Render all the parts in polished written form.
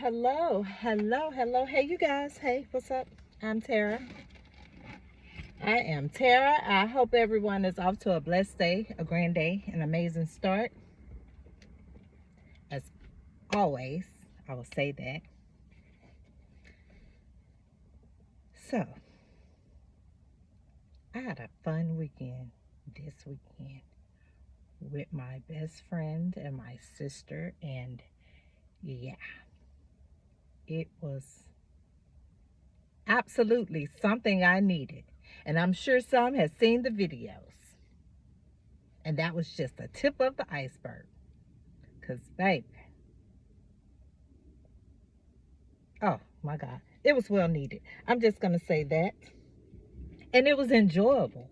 Hello, hello, hello. Hey, you guys. Hey, what's up? I'm Tara. I am Tara. I hope everyone is off to a blessed day, a grand day, an amazing start. As always, I will say that. So, I had a fun weekend this weekend with my best friend and my sister, and yeah, it was absolutely something I needed. And I'm sure some have seen the videos. And that was just the tip of the iceberg. Because, baby, oh my God, it was well needed. I'm just going to say that. And it was enjoyable.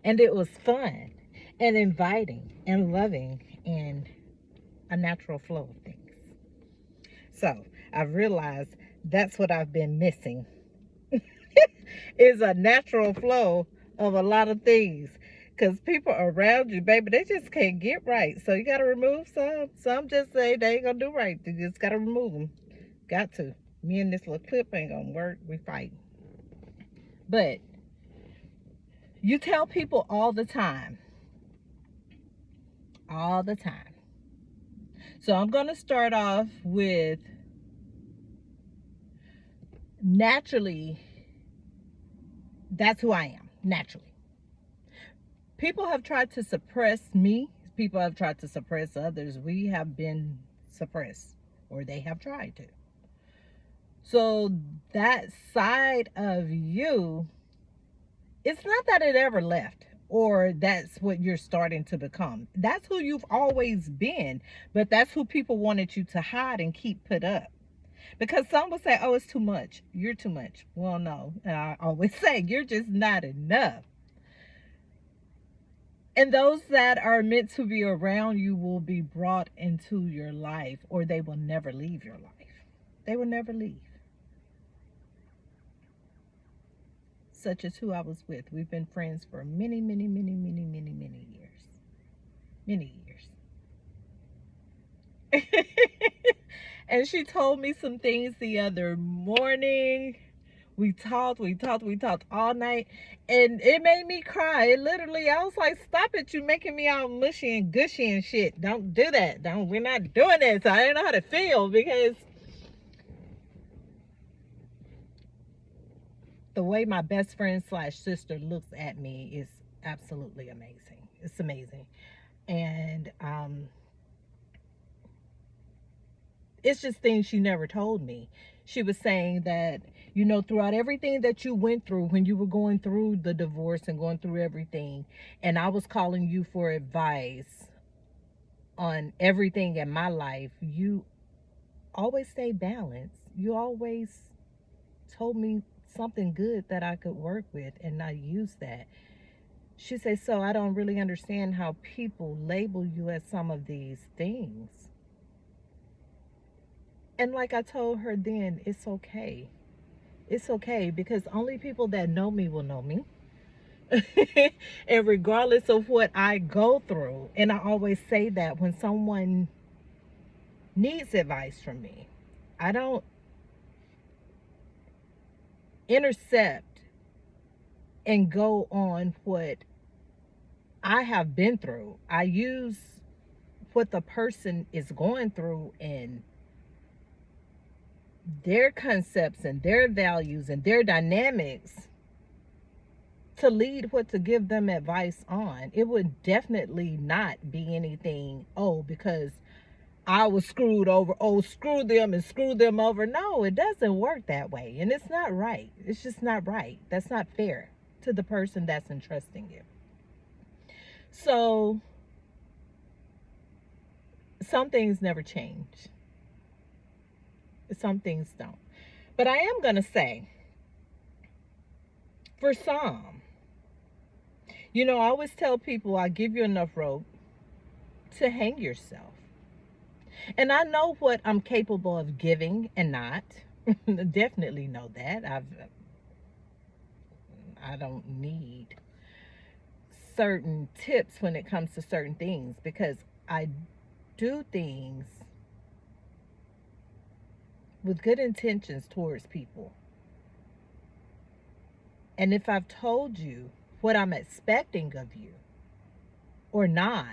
And it was fun and inviting and loving and a natural flow of things. So I've realized that's what I've been missing is a natural flow of a lot of things. Because people around you, baby, they just can't get right. So you got to remove some. Some just say they ain't going to do right. You just got to remove them. Got to. Me and this little clip ain't going to work. We fight. But you tell people all the time. All the time. So I'm going to start off with naturally, that's who I am. Naturally. People have tried to suppress me. People have tried to suppress others. We have been suppressed, or they have tried to. So that side of you, it's not that it ever left or that's what you're starting to become. That's who you've always been, but that's who people wanted you to hide and keep put up. Because some will say, oh, it's too much. You're too much. Well, no. And I always say, you're just not enough. And those that are meant to be around you will be brought into your life, or they will never leave your life. They will never leave. Such as who I was with. We've been friends for many, many, many, many, many, many years. Many years. And she told me some things the other morning. We talked all night. And it made me cry. It literally, I was like, stop it. You making me all mushy and gushy and shit. Don't do that. We're not doing this. I don't know how to feel because the way my best friend slash sister looks at me is absolutely amazing. It's amazing. And it's just things she never told me. She was saying that, throughout everything that you went through when you were going through the divorce and going through everything, and I was calling you for advice on everything in my life, you always stay balanced. You always told me something good that I could work with, and I use that. She said, so I don't really understand how people label you as some of these things. And like I told her then, it's okay. It's okay because only people that know me will know me. And regardless of what I go through, and I always say that when someone needs advice from me, I don't intercept and go on what I have been through. I use what the person is going through and their concepts and their values and their dynamics to lead what to give them advice on. It would definitely not be anything, oh, because I was screwed over, oh, screw them and screw them over. No, it doesn't work that way. And it's not right. It's just not right. That's not fair to the person that's entrusting you. So some things never change. Some things don't. But I am going to say, for some, I always tell people I give you enough rope to hang yourself. And I know what I'm capable of giving and not. Definitely know that. I don't need certain tips when it comes to certain things because I do things with good intentions towards people. And if I've told you what I'm expecting of you or not,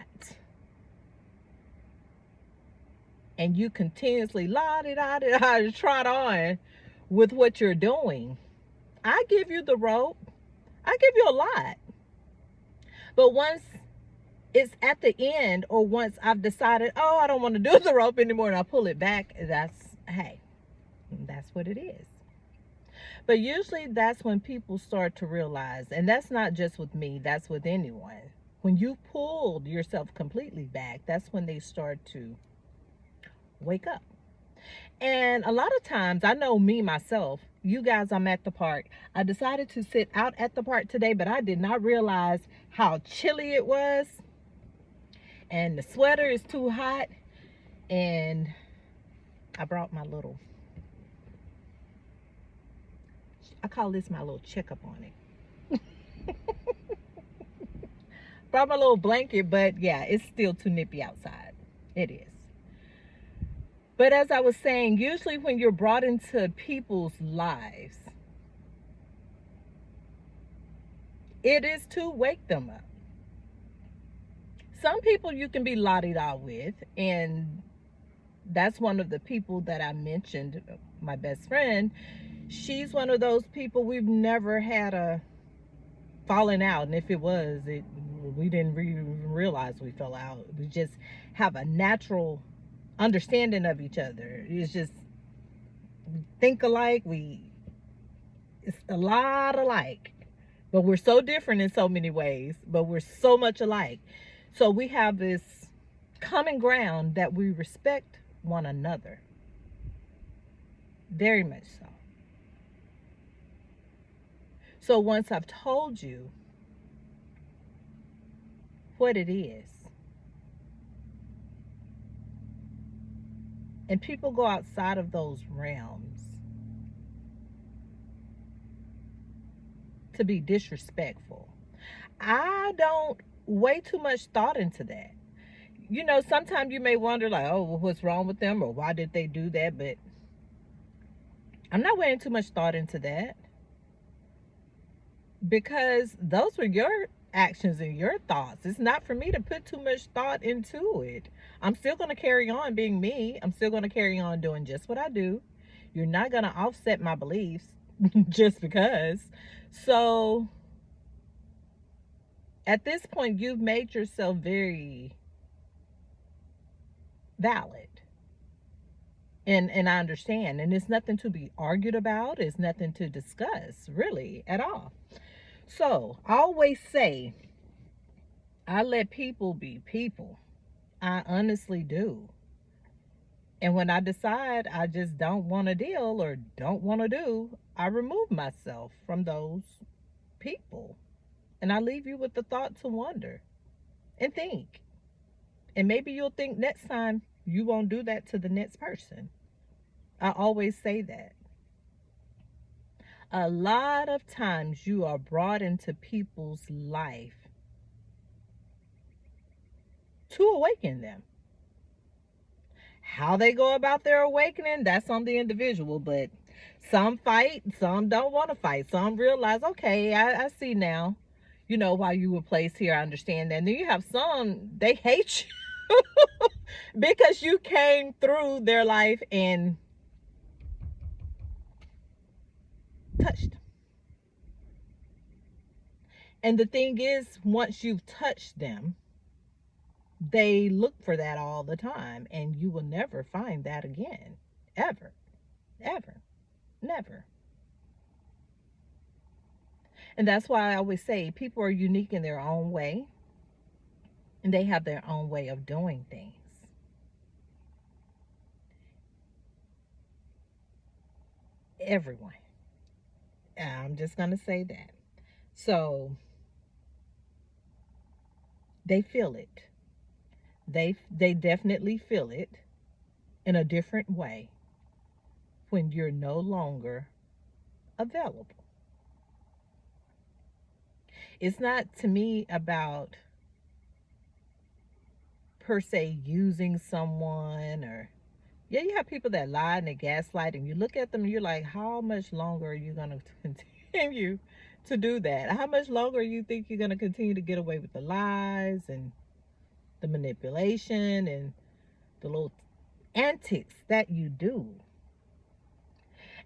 and you continuously la di da di da trot on with what you're doing, I give you the rope. I give you a lot. But once it's at the end, or once I've decided, oh, I don't want to do the rope anymore, and I pull it back, hey, that's what it is. But usually that's when people start to realize, and that's not just with me, that's with anyone. When you pulled yourself completely back, that's when they start to wake up. And a lot of times, I know me myself, you guys, I'm at the park. I decided to sit out at the park today, but I did not realize how chilly it was. And the sweater is too hot. And I brought my little, I call this my little checkup on it. Brought my little blanket, but yeah, it's still too nippy outside. It is. But as I was saying, usually when you're brought into people's lives, it is to wake them up. Some people you can be la-di-da with, and that's one of the people that I mentioned, my best friend. She's one of those people we've never had a falling out, and if it was, we didn't even realize we fell out. We just have a natural understanding of each other. It's just, we think alike, it's a lot alike, but we're so different in so many ways, but we're so much alike. So we have this common ground that we respect one another, very much so. So once I've told you what it is, and people go outside of those realms to be disrespectful, I don't way too much thought into that. You know, sometimes you may wonder, like, oh, well, what's wrong with them, or why did they do that? But I'm not weighing too much thought into that, because those were your actions and your thoughts. It's not for me to put too much thought into it. I'm still going to carry on being me. I'm still going to carry on doing just what I do. You're not going to offset my beliefs just because. So at this point, you've made yourself very valid. And I understand. And it's nothing to be argued about. It's nothing to discuss, really, at all. So I always say, I let people be people. I honestly do. And when I decide I just don't want to deal or don't want to do, I remove myself from those people. And I leave you with the thought to wonder and think. And maybe you'll think next time you won't do that to the next person. I always say that. A lot of times you are brought into people's life to awaken them. How they go about their awakening, that's on the individual. But some fight, some don't want to fight. Some realize, okay, I see now, you know, why you were placed here. I understand that. And then you have some, they hate you because you came through their life and touched them. And the thing is, once you've touched them, they look for that all the time, and you will never find that again. Ever. Ever. Never. And that's why I always say people are unique in their own way, and they have their own way of doing things. Everyone. I'm just going to say that. So they feel it. They definitely feel it in a different way when you're no longer available. It's not, to me, about per se using someone or Yeah, you have people that lie and they gaslight, and you look at them and you're like, how much longer are you going to continue to do that? How much longer you think you're going to continue to get away with the lies and the manipulation and the little antics that you do?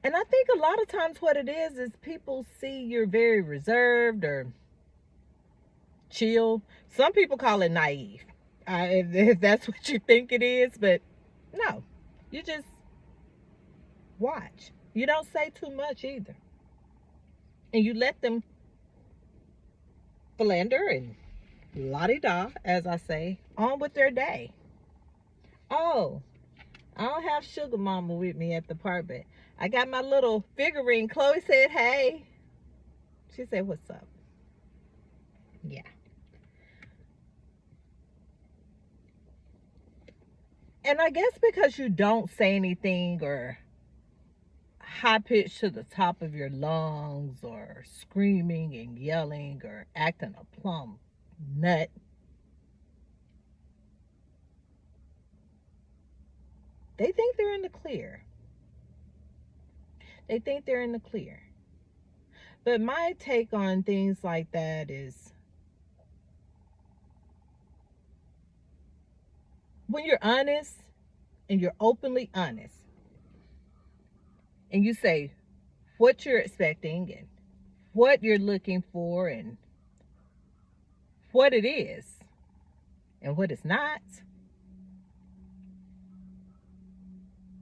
And I think a lot of times what it is people see you're very reserved or chill. Some people call it naive, if that's what you think it is, but no, you just watch. You don't say too much either. And you let them philander and la-di-da, as I say, on with their day. Oh, I don't have Sugar Mama with me at the park, but I got my little figurine. Chloe said, hey. She said, what's up? Yeah. And I guess because you don't say anything or high pitched to the top of your lungs or screaming and yelling or acting a plumb nut, they think they're in the clear. They think they're in the clear. But my take on things like that is when you're honest and you're openly honest and you say what you're expecting and what you're looking for and what it is and what it's not.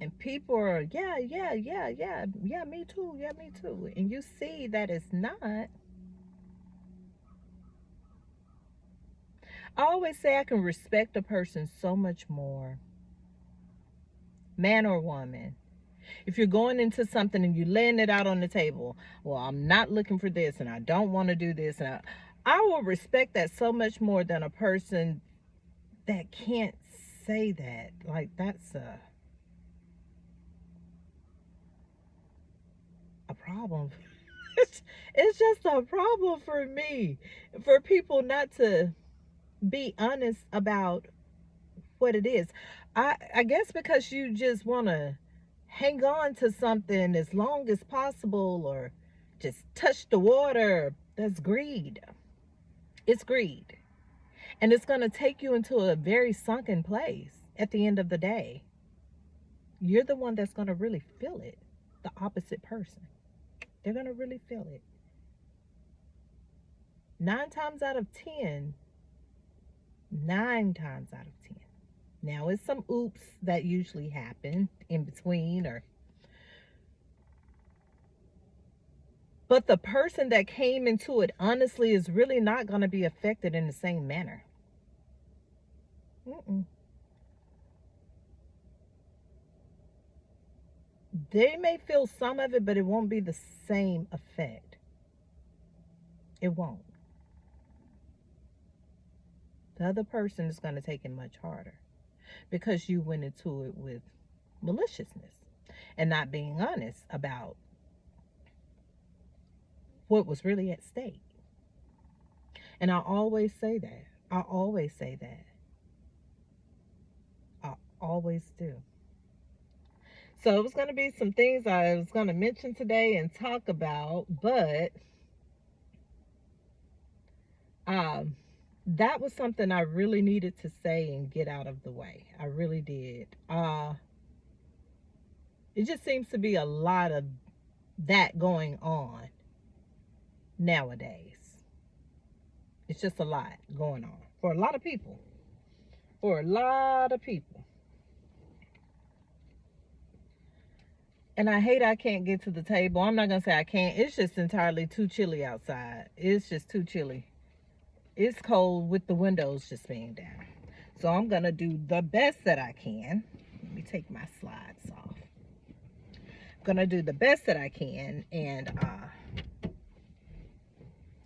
And people are, yeah, me too, yeah, me too. And you see that it's not. I always say I can respect a person so much more, man or woman. If you're going into something and you're laying it out on the table, well, I'm not looking for this and I don't want to do this. And I will respect that so much more than a person that can't say that. Like, that's a problem. It's just a problem for me, for people not to be honest about what it is. I guess because you just want to hang on to something as long as possible or just touch the water. That's greed. It's greed. And it's going to take you into a very sunken place at the end of the day. You're the one that's going to really feel it, the opposite person. They're going to really feel it. 9 times out of 10, 9 times out of 10. Now, it's some oops that usually happen in between, but the person that came into it honestly is really not going to be affected in the same manner. Mm-mm. They may feel some of it, but it won't be the same effect. It won't. The other person is going to take it much harder because you went into it with maliciousness and not being honest about what was really at stake. And I always say that. I always say that. I always do. So it was going to be some things I was going to mention today and talk about, but that was something I really needed to say and get out of the way. I really did. It just seems to be a lot of that going on nowadays. It's just a lot going on for a lot of people. For a lot of people. And I hate I can't get to the table. I'm not going to say I can't. It's just entirely too chilly outside. It's just too chilly. It's cold with the windows just being down. So I'm going to do the best that I can. Let me take my slides off. I'm going to do the best that I can and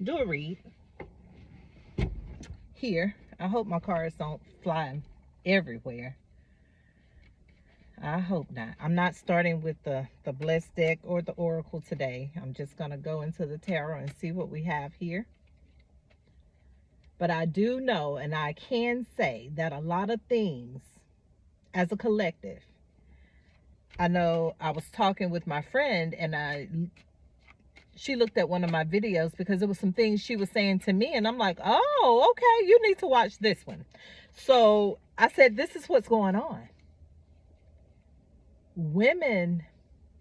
do a read here. I hope my cars don't fly everywhere. I hope not. I'm not starting with the blessed deck or the oracle today. I'm just going to go into the tarot and see what we have here. But I do know, and I can say that a lot of things as a collective I know I was talking with my friend, and she looked at one of my videos because it was some things she was saying to me, and I'm like, oh, okay, you need to watch this one. So I said, this is what's going on. Women,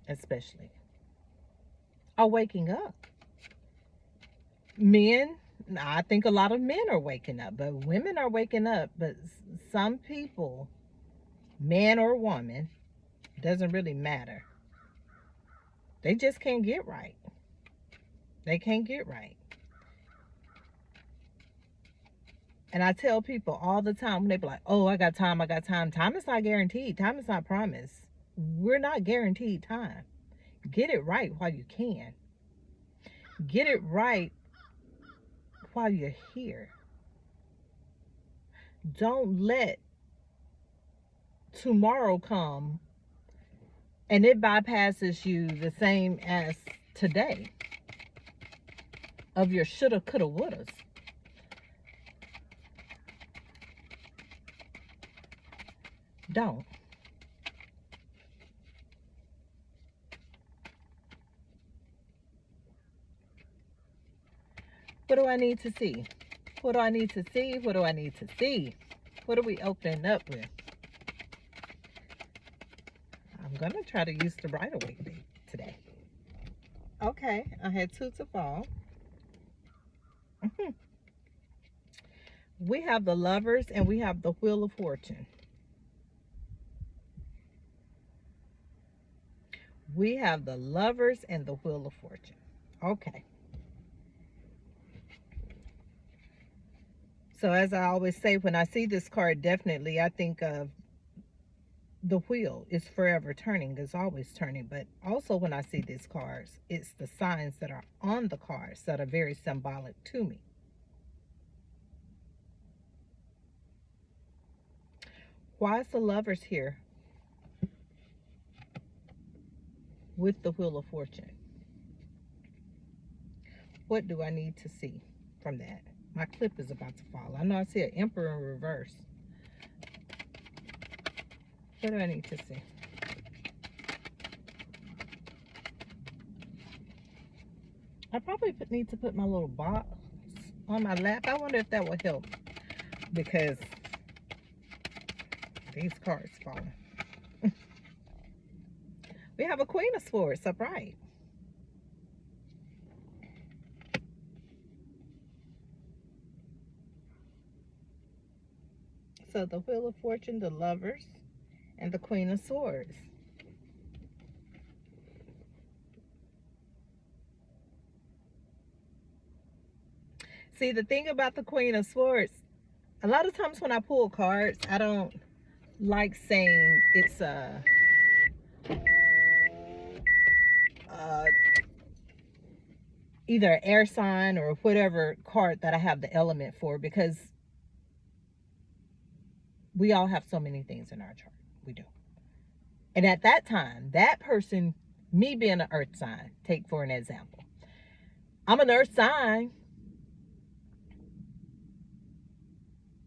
especially, are waking up. Men, I think a lot of men are waking up, but women are waking up. But some people, man or woman, doesn't really matter. They just can't get right. They can't get right. And I tell people all the time when they be like, oh, I got time, I got time. Time is not guaranteed. Time is not promised. We're not guaranteed time. Get it right while you can. Get it right while you're here. Don't let tomorrow come and it bypasses you the same as today of your shoulda, coulda, wouldas. Don't. What do I need to see? What do I need to see? What do I need to see? What are we opening up with? I'm going to try to use the Rider Waite today. Okay, I had two to fall. We have the Lovers and we have the Wheel of Fortune. We have the Lovers and the Wheel of Fortune. Okay. So as I always say, when I see this card, definitely I think of the wheel is forever turning, is always turning. But also when I see these cards, it's the signs that are on the cards that are very symbolic to me. Why is the Lovers here with the Wheel of Fortune? What do I need to see from that? My clip is about to fall. I know I see an Emperor in reverse. What do I need to see? I probably need to put my little box on my lap. I wonder if that will help, because these cards falling. We have a Queen of Swords upright. So the Wheel of Fortune, the Lovers, and the Queen of Swords. See, the thing about the Queen of Swords, a lot of times when I pull cards, I don't like saying it's either air sign or whatever card that I have the element for, because we all have so many things in our chart. We do. And at that time, that person, me being an earth sign, take for an example. I'm an earth sign,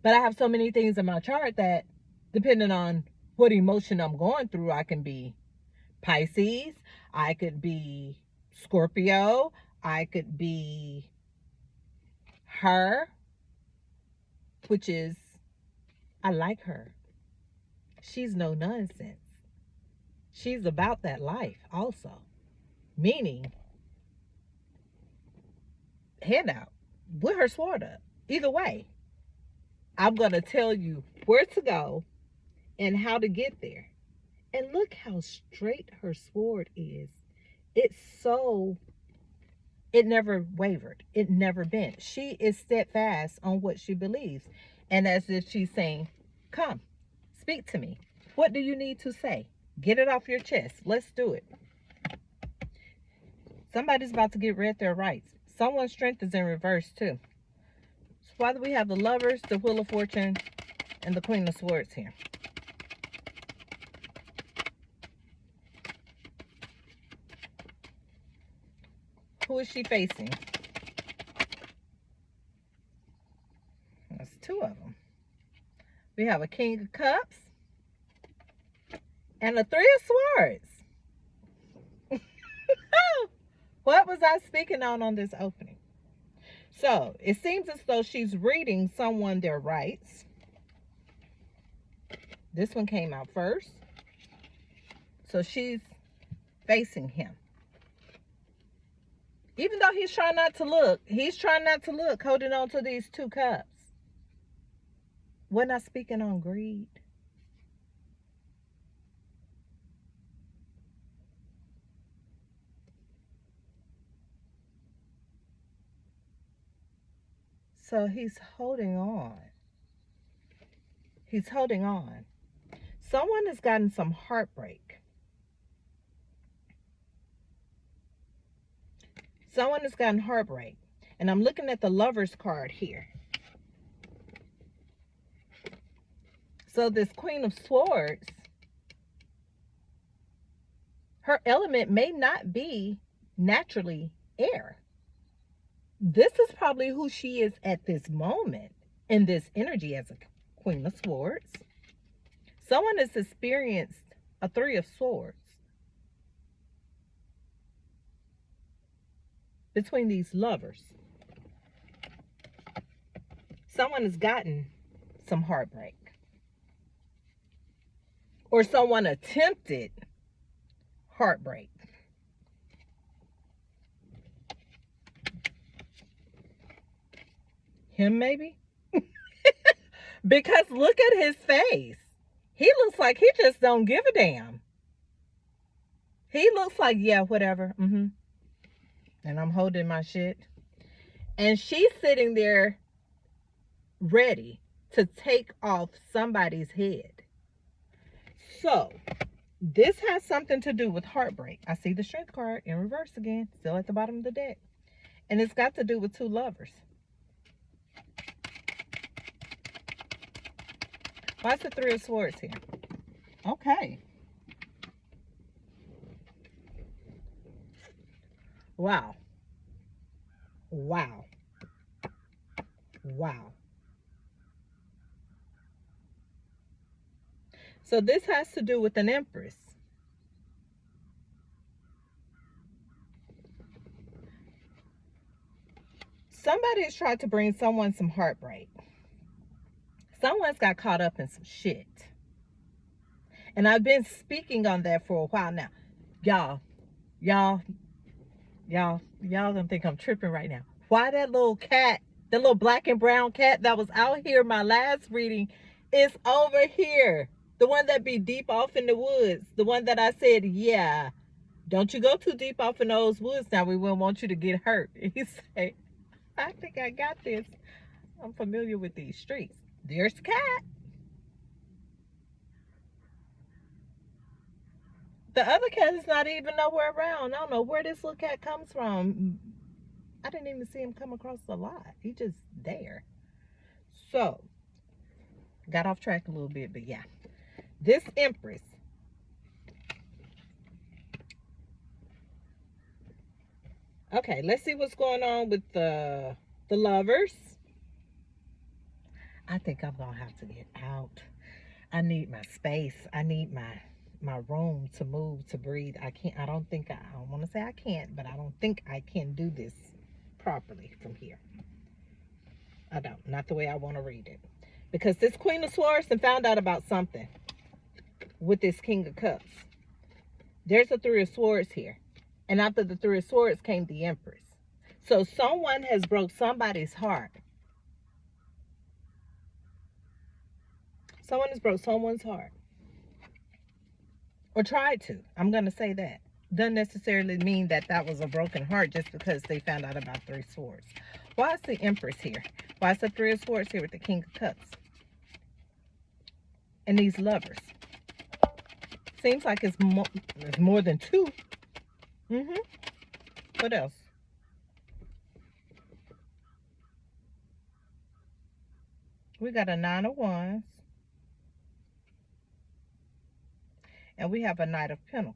but I have so many things in my chart that depending on what emotion I'm going through, I can be Pisces, I could be Scorpio, I could be her, which is, I like her. She's no nonsense. She's about that life also. Meaning, hand out with her sword up. Either way, I'm going to tell you where to go and how to get there. And look how straight her sword is. It's so, it never wavered. It never bent. She is steadfast on what she believes. And as if she's saying, come, speak to me. What do you need to say? Get it off your chest. Let's do it. Somebody's about to get read their rights. Someone's strength is in reverse too. So why do we have the Lovers, the Wheel of Fortune, and the Queen of Swords here? Who is she facing? That's two of them. We have a King of Cups and the Three of Swords. What was I speaking on this opening? So it seems as though she's reading someone their rights. This one came out first. So she's facing him. Even though he's trying not to look, holding on to these 2 cups. We're not speaking on greed. So he's holding on. He's holding on. Someone has gotten some heartbreak. Someone has gotten heartbreak. And I'm looking at the Lover's card here. So this Queen of Swords, her element may not be naturally air. This is probably who she is at this moment in this energy as a Queen of Swords. Someone has experienced a Three of Swords between these lovers. Someone has gotten some heartbreak. Or someone attempted heartbreak. Him maybe? Because look at his face. He looks like he just don't give a damn. He looks like, yeah, whatever. And I'm holding my shit. And she's sitting there ready to take off somebody's head. So, this has something to do with heartbreak. I see the Strength card in reverse again, still at the bottom of the deck. And it's got to do with 2 lovers. Why is the Three of Swords here? Okay. Wow. Wow. Wow. So this has to do with an Empress. Somebody's tried to bring someone some heartbreak. Someone's got caught up in some shit. And I've been speaking on that for a while now. Y'all don't think I'm tripping right now. Why that little cat, the little black and brown cat that was out here my last reading is over here. The one that be deep off in the woods. The one that I said, yeah, don't you go too deep off in those woods now. We wouldn't want you to get hurt. He said, I think I got this. I'm familiar with these streets. There's the cat. The other cat is not even nowhere around. I don't know where this little cat comes from. I didn't even see him come across the lot. He just there. So, got off track a little bit, but yeah. This Empress. Okay, let's see what's going on with the lovers. I think I'm going to have to get out. I need my space. I need my room to move, to breathe. I don't want to say I can't, but I don't think I can do this properly from here. I don't. Not the way I want to read it. Because this Queen of Swords and found out about something with this King of Cups. There's a Three of Swords here. And after the Three of Swords came the Empress. So someone has broke somebody's heart. Someone has broke someone's heart. Or tried to. I'm going to say that. Doesn't necessarily mean that that was a broken heart just because they found out about Three Swords. Why is the Empress here? Why is the Three of Swords here with the King of Cups? And these lovers. Seems like it's more than 2. What else? We got a 9 of Wands. And we have a Knight of Pentacles.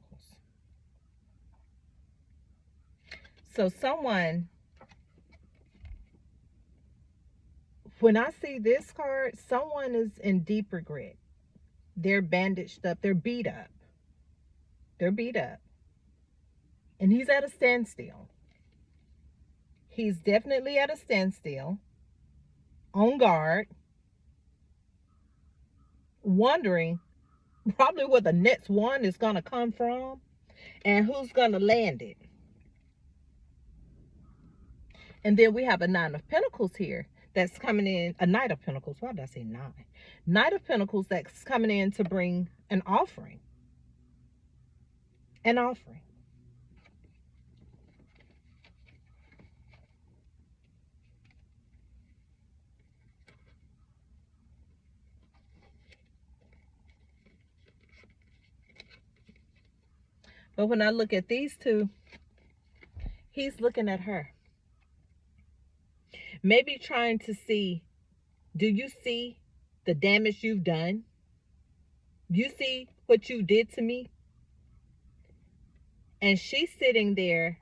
So someone, when I see this card, someone is in deep regret. They're bandaged up. They're beat up. They're beat up. And he's at a standstill. He's definitely at a standstill, on guard, wondering probably where the next one is going to come from and who's going to land it. And then we have a Nine of Pentacles here that's coming in, a Knight of Pentacles. Why did I say nine? Knight of Pentacles that's coming in to bring an offering. An offering. But when I look at these two, he's looking at her. Maybe trying to see, do you see the damage you've done? You see what you did to me? And she's sitting there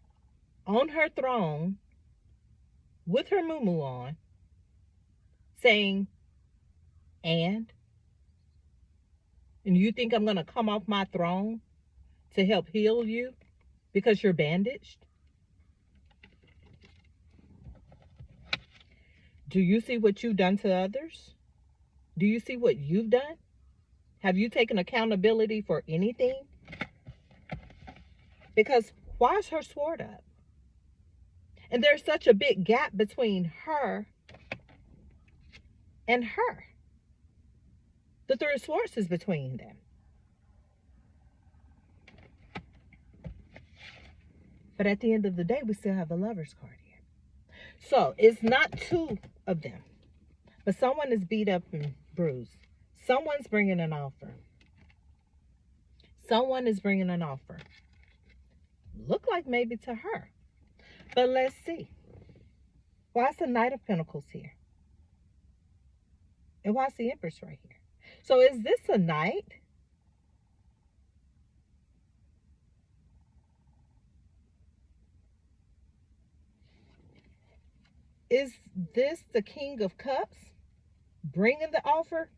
on her throne with her muumuu on, saying, and you think I'm going to come off my throne to help heal you because you're bandaged? Do you see what you've done to others? Do you see what you've done? Have you taken accountability for anything? Because why is her sword up? And there's such a big gap between her and her. The Three of Swords is between them. But at the end of the day, we still have the Lover's card here. So it's not two of them. But someone is beat up and bruised. Someone's bringing an offer. Someone is bringing an offer. Look like maybe to her. But let's see. Why is the Knight of Pentacles here? And why is the Empress right here? So is this a knight? Is this the King of Cups bringing the offer?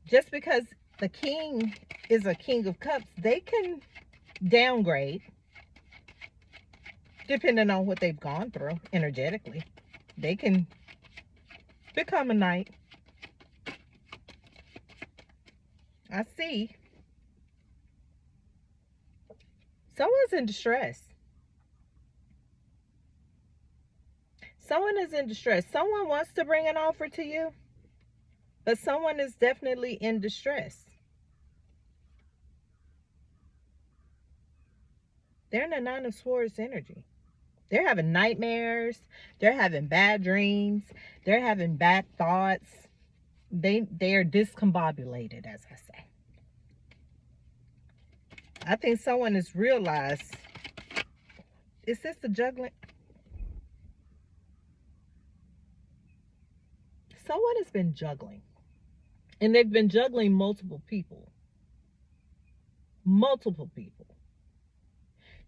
Just because the king is a King of Cups, they can downgrade depending on what they've gone through energetically. They can become a knight. I see. Someone's in distress. Someone is in distress. Someone wants to bring an offer to you, but someone is definitely in distress. They're in the Nine of Swords energy. They're having nightmares. They're having bad dreams. They're having bad thoughts. They are discombobulated, as I say. I think someone has realized, is this the juggling? Someone has been juggling. And they've been juggling multiple people. Multiple people.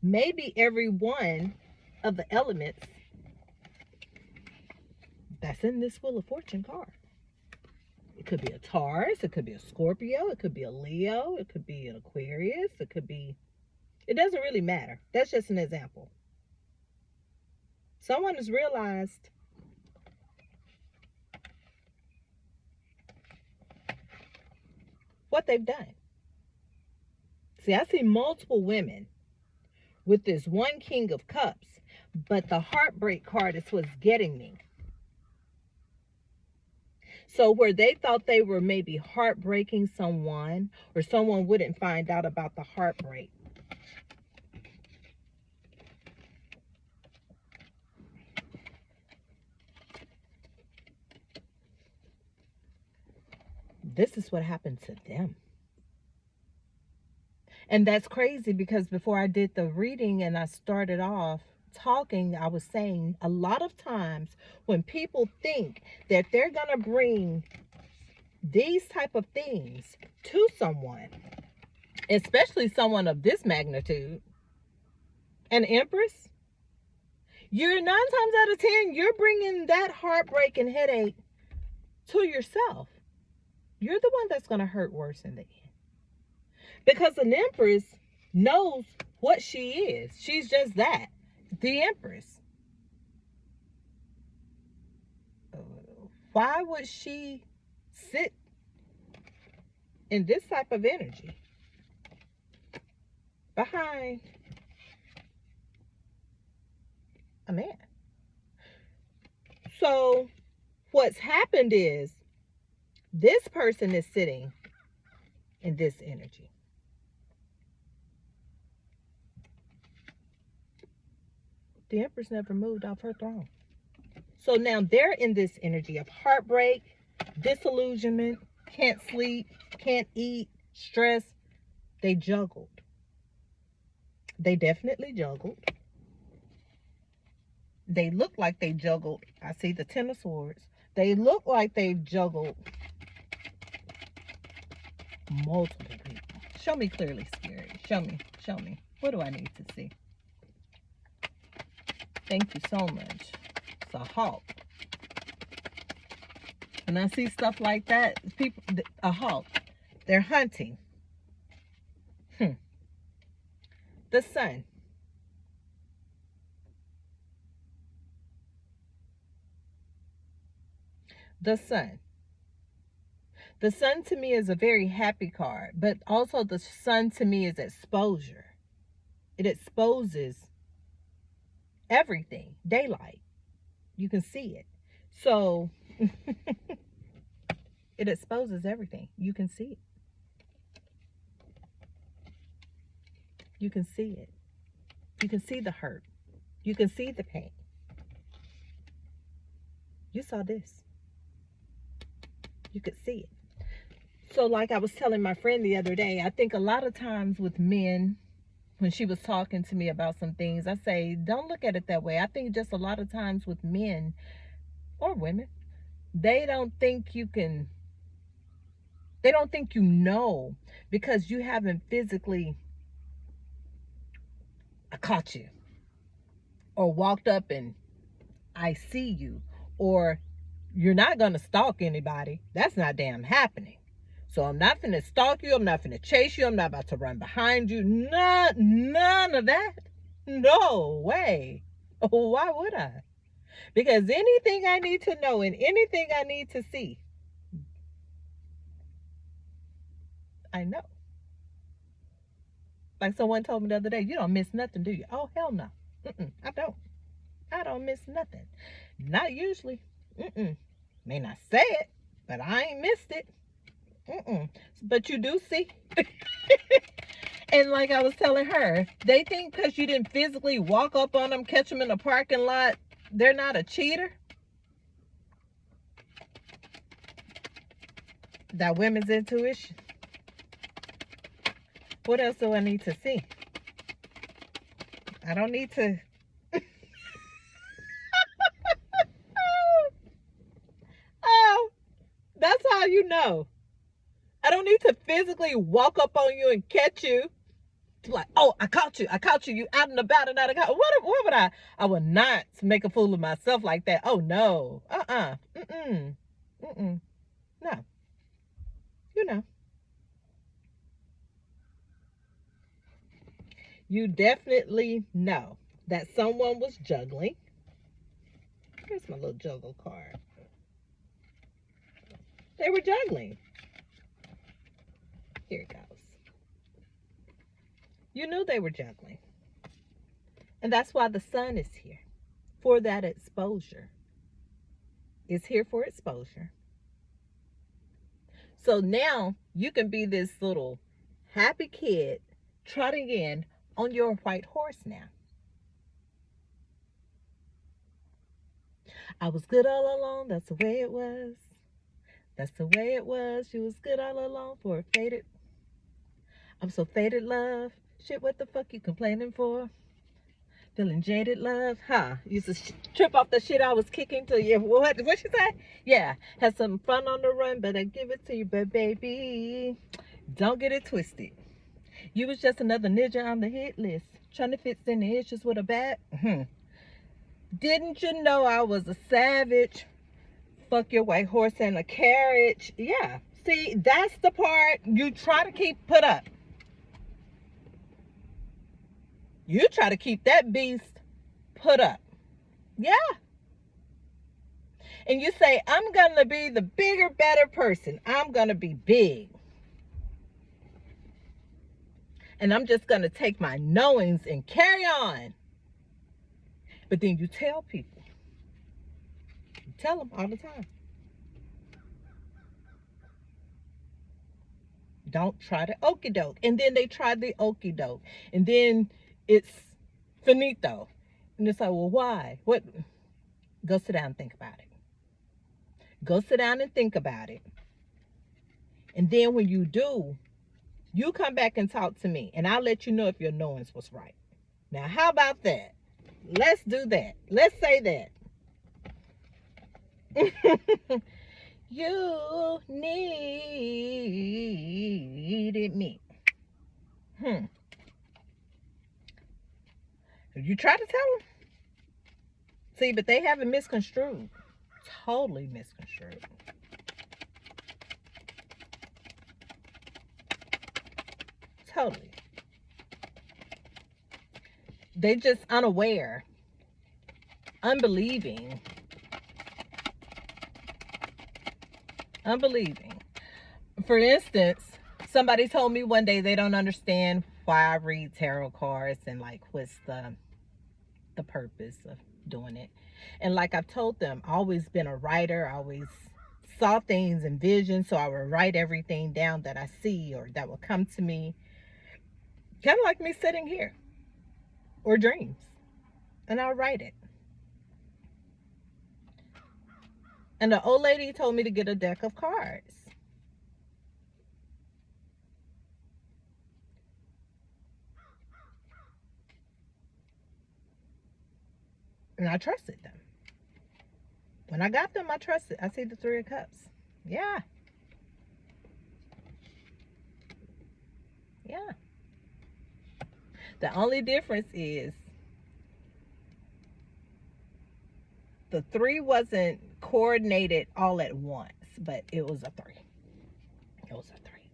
Maybe every one of the elements that's in this Wheel of Fortune card. It could be a Taurus, it could be a Scorpio, it could be a Leo, it could be an Aquarius, it could be, it doesn't really matter. That's just an example. Someone has realized what they've done. See, I see multiple women with this one King of Cups, but the heartbreak card is what's getting me. So where they thought they were maybe heartbreaking someone, or someone wouldn't find out about the heartbreak, this is what happened to them. And that's crazy, because before I did the reading and I started off talking, I was saying a lot of times when people think that they're going to bring these type of things to someone, especially someone of this magnitude, an Empress, you're 9 times out of 10, you're bringing that heartbreak and headache to yourself. You're the one that's going to hurt worse in the end. Because an Empress, knows what she is. She's just that. The Empress. Why would she sit in this type of energy behind a man? So what's happened is this person is sitting in this energy. The Empress never moved off her throne. So now they're in this energy of heartbreak, disillusionment, can't sleep, can't eat, stress. They juggled. They definitely juggled. They look like they juggled. I see the Ten of Swords. They look like they've juggled multiple people. Show me clearly, Spirit. Show me. Show me. What do I need to see? Thank you so much. It's a hawk. When I see stuff like that, people, a hawk, they're hunting. The Sun. The Sun. The Sun to me is a very happy card, but also the Sun to me is exposure. It exposes everything. Daylight. You can see it. So it exposes everything. You can see it. You can see it. You can see the hurt. You can see the pain. You saw this. You could see it. So like I was telling my friend the other day, I think a lot of times with men, when she was talking to me about some things, I say, don't look at it that way. I think just a lot of times with men or women, they don't think you can, they don't think you know because you haven't physically caught you or walked up and I see you, or you're not going to stalk anybody. That's not damn happening. So I'm not finna stalk you. I'm not finna chase you. I'm not about to run behind you. None of that. No way. Why would I? Because anything I need to know and anything I need to see, I know. Like someone told me the other day, you don't miss nothing, do you? Oh, hell no. I don't. I don't miss nothing. Not usually. May not say it, but I ain't missed it. But you do see. And like I was telling her, they think because you didn't physically walk up on them, catch them in the parking lot, they're not a cheater. That women's intuition. What else do I need to see? I don't need to. Oh, that's how you know. I don't need to physically walk up on you and catch you. Like, oh, I caught you. You out and about and out of what would I? I would not make a fool of myself like that. Oh no. No. You know. You definitely know that someone was juggling. Here's my little juggle card. They were juggling. Here it goes. You knew they were juggling. And that's why the Sun is here. For that exposure. It's here for exposure. So now you can be this little happy kid trotting in on your white horse now. I was good all along. That's the way it was. That's the way it was. She was good all along for a faded. I'm so faded, love. Shit, what the fuck you complaining for? Feeling jaded, love. Huh? Used to trip off the shit I was kicking to you. What she say? Yeah. Had some fun on the run, but I give it to you, but baby, don't get it twisted. You was just another ninja on the hit list, trying to fix any issues with a bat. Didn't you know I was a savage? Fuck your white horse and a carriage. Yeah. See, that's the part you try to keep put up. You try to keep that beast put up. Yeah. And you say, I'm going to be the bigger, better person. I'm going to be big. And I'm just going to take my knowings and carry on. But then you tell people. You tell them all the time. Don't try the okie doke. And then they try the okie doke. And then it's finito. And it's like, well, why? What? Go sit down and think about it. Go sit down and think about it. And then when you do, you come back and talk to me. And I'll let you know if your knowings was right. Now, how about that? Let's do that. Let's say that. You needed me. You try to tell them. See, but they have it misconstrued. Totally misconstrued. Totally. They just unaware, unbelieving. For instance, somebody told me one day they don't understand why I read tarot cards and like what's the purpose of doing it. And like I've told them, I've always been a writer. I always saw things and visions, so I would write everything down that I see or that will come to me. Kind of like me sitting here, or dreams, and I'll write it. And the old lady told me to get a deck of cards. And I trusted them. When I got them, I trusted. I see the Three of Cups. Yeah. Yeah. The only difference is the three wasn't coordinated all at once, but it was a three. It was a three.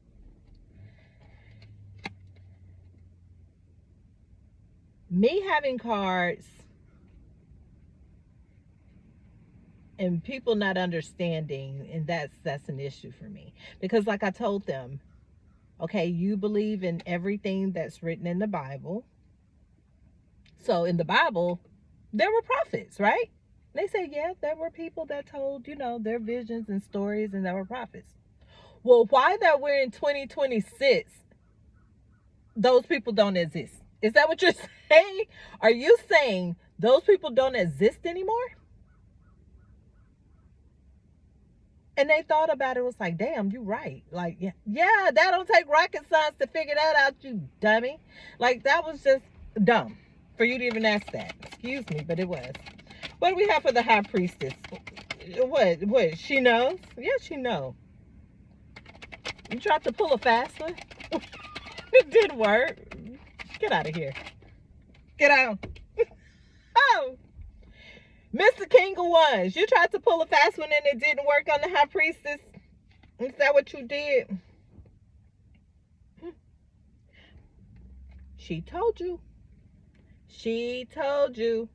Me having cards and people not understanding, and that's an issue for me. Because like I told them, okay, you believe in everything that's written in the Bible. So in the Bible, there were prophets, right? They say, yeah, there were people that told, their visions and stories, and there were prophets. Well, why that we're in 2026, those people don't exist? Is that what you're saying? Are you saying those people don't exist anymore? And they thought about it, was like, damn, you're right. Like, yeah, that don't take rocket science to figure that out, you dummy. Like, that was just dumb for you to even ask that. Excuse me, but it was. What do we have for the high priestess? What? She knows? Yes, she knows. You tried to pull a fast one? It didn't work. Get out of here. Get out. Oh. Mr. King of Wands, you tried to pull a fast one and it didn't work on the high priestess? Is that what you did? She told you. She told you.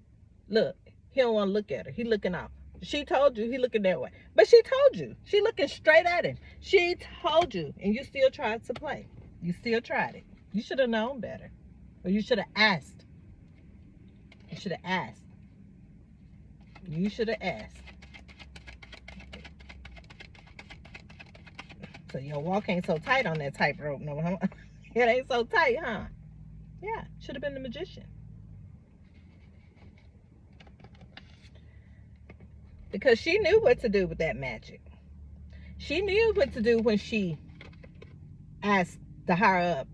Look, he don't want to look at her. He looking off. She told you. He looking that way. But she told you. She looking straight at him. She told you. And you still tried to play. You still tried it. You should have known better. Or you should have asked. You should have asked. You should have asked. So your walk ain't so tight on that tightrope, no, huh? It ain't so tight, huh? Yeah, should have been the magician. Because she knew what to do with that magic. She knew what to do when she asked the higher up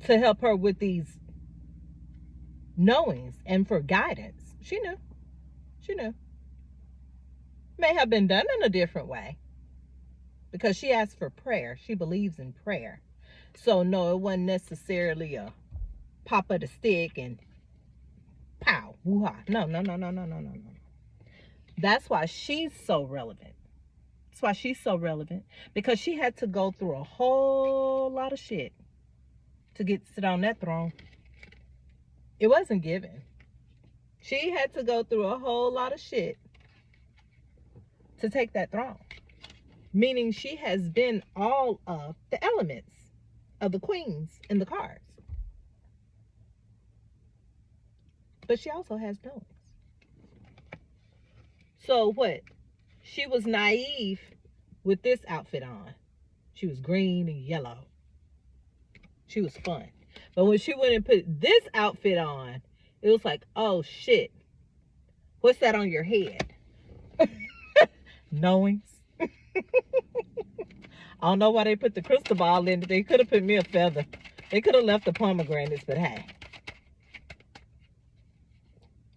to help her with these knowings and for guidance. She knew. She knew. May have been done in a different way. Because she asked for prayer. She believes in prayer. So no, it wasn't necessarily a pop of the stick and pow, woo-ha. No. That's why she's so relevant. That's why she's so relevant. Because she had to go through a whole lot of shit to get to sit on that throne. It wasn't given. She had to go through a whole lot of shit to take that throne. Meaning she has been all of the elements of the queens in the cards. But she also has knowings. So what? She was naive with this outfit on. She was green and yellow. She was fun. But when she went and put this outfit on, it was like, oh shit. What's that on your head? Knowings. I don't know why they put the crystal ball in it. They could have put me a feather. They could have left the pomegranates, but hey.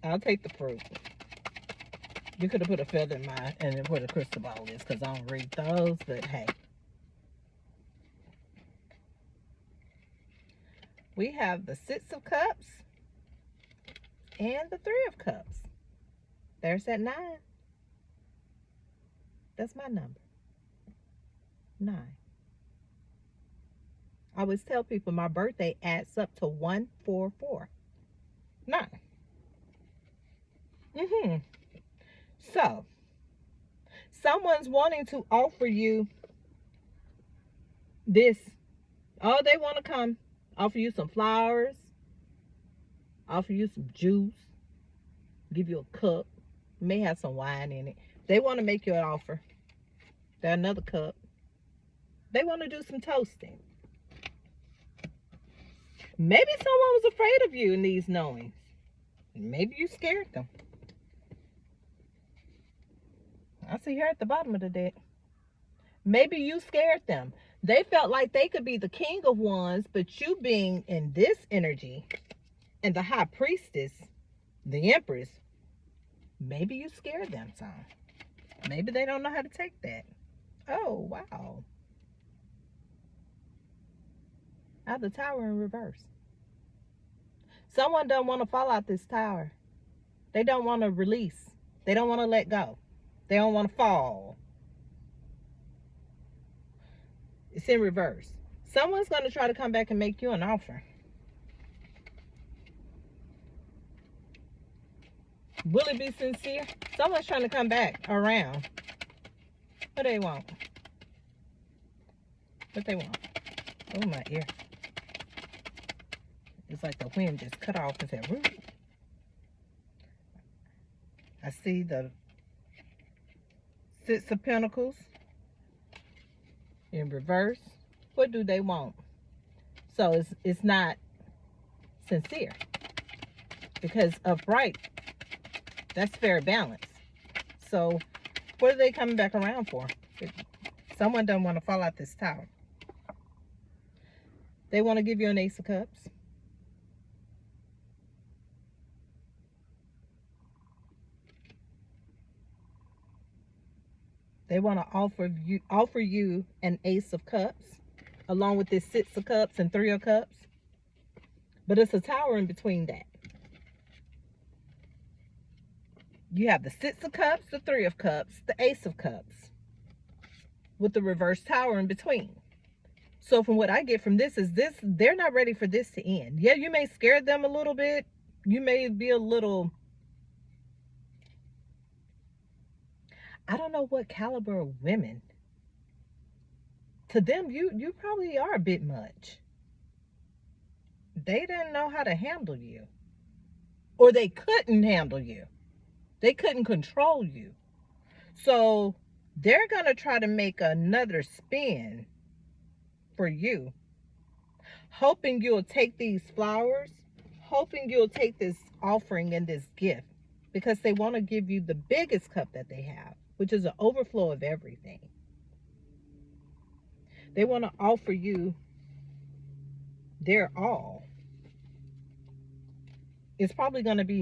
I'll take the fruit. You could have put a feather in mine and then where the crystal ball is, because I don't read those, but hey. We have the 6 of Cups and the 3 of Cups. There's that 9. That's my number. 9. I always tell people my birthday adds up to 144. 9. So, someone's wanting to offer you this. Oh, they want to come offer you some flowers, offer you some juice, give you a cup, may have some wine in it. They want to make you an offer. They're another cup. They want to do some toasting. Maybe someone was afraid of you in these knowings. Maybe you scared them. I see her at the bottom of the deck. Maybe you scared them. They felt like they could be the king of wands, but you being in this energy and the high priestess, the empress, maybe you scared them some. Maybe they don't know how to take that. Oh, wow. I have the Tower in reverse. Someone don't want to fall out this tower. They don't want to release. They don't want to let go. They don't want to fall. It's in reverse. Someone's going to try to come back and make you an offer. Will it be sincere? Someone's trying to come back around. What do they want? What they want? Oh, my ear. It's like the wind just cut off and said, "Root." I see the 6 of Pentacles in reverse. What do they want? So it's not sincere, because upright, that's fair balance. So what are they coming back around for? Someone doesn't want to fall out this tower. They want to give you an Ace of Cups. They want to offer you an Ace of Cups, along with this 6 of Cups and 3 of Cups. But it's a tower in between that. You have the 6 of Cups, the 3 of Cups, the Ace of Cups, with the reverse tower in between. So from what I get from this is they're not ready for this to end. Yeah, you may scare them a little bit. You may be a little, I don't know what caliber of women. To them, you probably are a bit much. They didn't know how to handle you. Or they couldn't handle you. They couldn't control you. So they're going to try to make another spin for you. Hoping you'll take these flowers. Hoping you'll take this offering and this gift. Because they want to give you the biggest cup that they have, which is an overflow of everything. They want to offer you their all. It's probably going to be